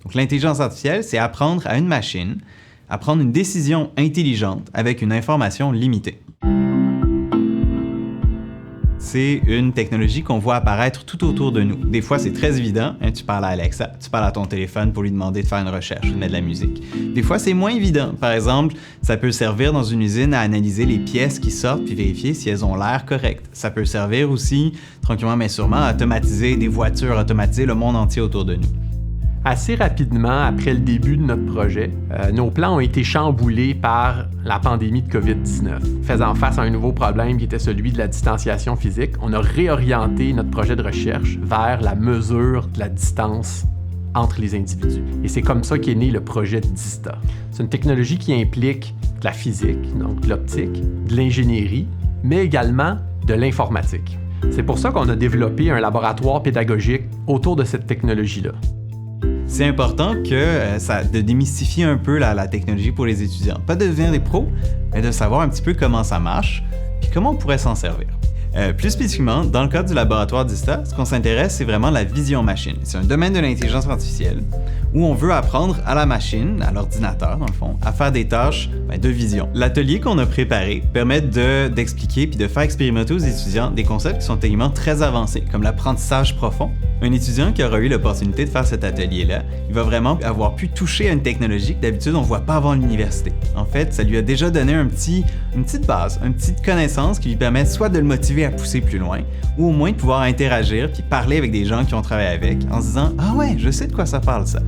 Donc l'intelligence artificielle, c'est apprendre à une machine à prendre une décision intelligente avec une information limitée. C'est une technologie qu'on voit apparaître tout autour de nous. Des fois, c'est très évident. Tu parles à Alexa, tu parles à ton téléphone pour lui demander de faire une recherche ou de mettre de la musique. Des fois, c'est moins évident. Par exemple, ça peut servir dans une usine à analyser les pièces qui sortent puis vérifier si elles ont l'air correctes. Ça peut servir aussi, tranquillement mais sûrement, à automatiser des voitures, automatiser le monde entier autour de nous. Assez rapidement, après le début de notre projet, nos plans ont été chamboulés par la pandémie de COVID-19. Faisant face à un nouveau problème qui était celui de la distanciation physique, on a réorienté notre projet de recherche vers la mesure de la distance entre les individus. Et c'est comme ça qu'est né le projet DISTA. C'est une technologie qui implique de la physique, donc de l'optique, de l'ingénierie, mais également de l'informatique. C'est pour ça qu'on a développé un laboratoire pédagogique autour de cette technologie-là. C'est important de démystifier un peu la technologie pour les étudiants. Pas de devenir des pros, mais de savoir un petit peu comment ça marche et comment on pourrait s'en servir. Plus spécifiquement, dans le cadre du laboratoire DISTA, ce qu'on s'intéresse, c'est vraiment la vision machine. C'est un domaine de l'intelligence artificielle où on veut apprendre à la machine, à l'ordinateur dans le fond, à faire des tâches de vision. L'atelier qu'on a préparé permet d'expliquer puis de faire expérimenter aux étudiants des concepts qui sont techniquement très avancés, comme l'apprentissage profond. Un étudiant qui aura eu l'opportunité de faire cet atelier-là, il va vraiment avoir pu toucher à une technologie que d'habitude on ne voit pas avant l'université. En fait, ça lui a déjà donné une petite base, une petite connaissance qui lui permet soit de le motiver à pousser plus loin, ou au moins de pouvoir interagir puis parler avec des gens qui ont travaillé avec en se disant « Ah ouais, je sais de quoi ça parle ça ».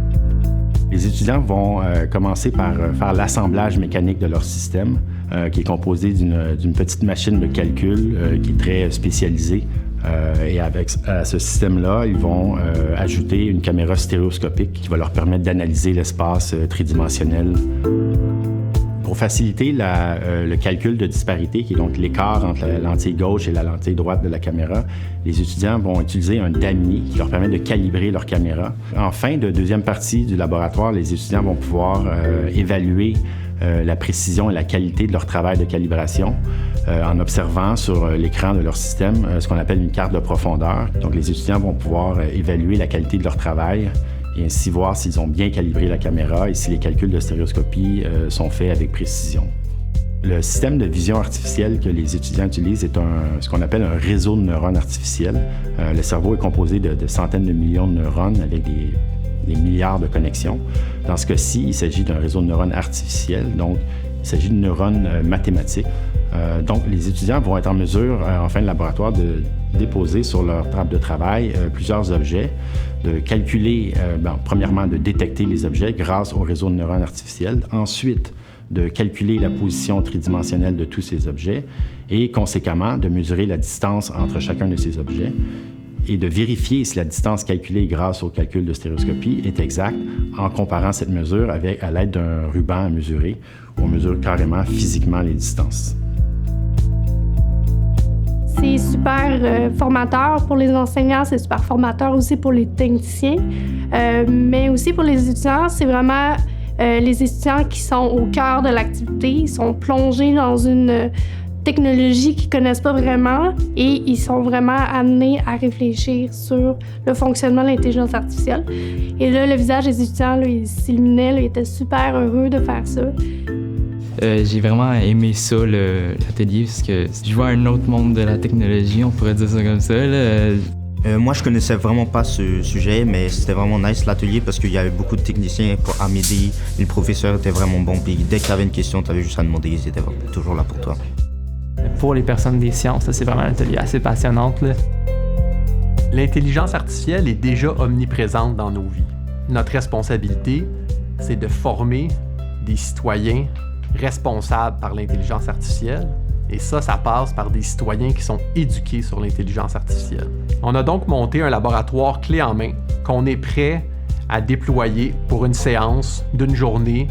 Les étudiants vont commencer par faire l'assemblage mécanique de leur système, qui est composé d'une petite machine de calcul qui est très spécialisée. Et avec ce système-là, ils vont ajouter une caméra stéréoscopique qui va leur permettre d'analyser l'espace tridimensionnel. Pour faciliter le calcul de disparité, qui est donc l'écart entre la lentille gauche et la lentille droite de la caméra, les étudiants vont utiliser un damier qui leur permet de calibrer leur caméra. En fin de deuxième partie du laboratoire, les étudiants vont pouvoir évaluer la précision et la qualité de leur travail de calibration en observant sur l'écran de leur système ce qu'on appelle une carte de profondeur. Donc, les étudiants vont pouvoir évaluer la qualité de leur travail et ainsi voir s'ils ont bien calibré la caméra et si les calculs de stéréoscopie sont faits avec précision. Le système de vision artificielle que les étudiants utilisent est ce qu'on appelle un réseau de neurones artificiels. Le cerveau est composé de centaines de millions de neurones avec des milliards de connexions. Dans ce cas-ci, il s'agit d'un réseau de neurones artificiels, donc il s'agit de neurones mathématiques. Donc, les étudiants vont être en mesure, en fin de laboratoire, de déposer sur leur table de travail plusieurs objets, de calculer, premièrement, de détecter les objets grâce au réseau de neurones artificiels, ensuite de calculer la position tridimensionnelle de tous ces objets et, conséquemment, de mesurer la distance entre chacun de ces objets et de vérifier si la distance calculée grâce au calcul de stéréoscopie est exacte en comparant cette mesure à l'aide d'un ruban à mesurer où on mesure carrément physiquement les distances. C'est super formateur pour les enseignants, c'est super formateur aussi pour les techniciens, mais aussi pour les étudiants, c'est vraiment les étudiants qui sont au cœur de l'activité, ils sont plongés dans une technologie qu'ils connaissent pas vraiment et ils sont vraiment amenés à réfléchir sur le fonctionnement de l'intelligence artificielle. Et là, le visage des étudiants, là, il s'illuminait, là, ils étaient super heureux de faire ça. J'ai vraiment aimé ça, l'atelier, parce que je vois un autre monde de la technologie, on pourrait dire ça comme ça. Moi, je connaissais vraiment pas ce sujet, mais c'était vraiment nice l'atelier parce qu'il y avait beaucoup de techniciens à m'aider. Le professeur était vraiment bon, puis dès que tu avais une question, tu avais juste à demander, ils étaient toujours là pour toi. Pour les personnes des sciences, c'est vraiment un atelier assez passionnant. L'intelligence artificielle est déjà omniprésente dans nos vies. Notre responsabilité, c'est de former des citoyens responsables par l'intelligence artificielle. Et ça passe par des citoyens qui sont éduqués sur l'intelligence artificielle. On a donc monté un laboratoire clé en main qu'on est prêt à déployer pour une séance d'une journée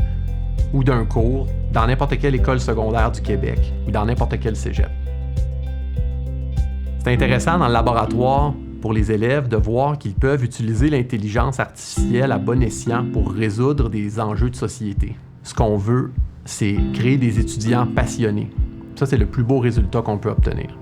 ou d'un cours dans n'importe quelle école secondaire du Québec ou dans n'importe quel cégep. C'est intéressant dans le laboratoire pour les élèves de voir qu'ils peuvent utiliser l'intelligence artificielle à bon escient pour résoudre des enjeux de société. Ce qu'on veut, c'est créer des étudiants passionnés. Ça, c'est le plus beau résultat qu'on peut obtenir.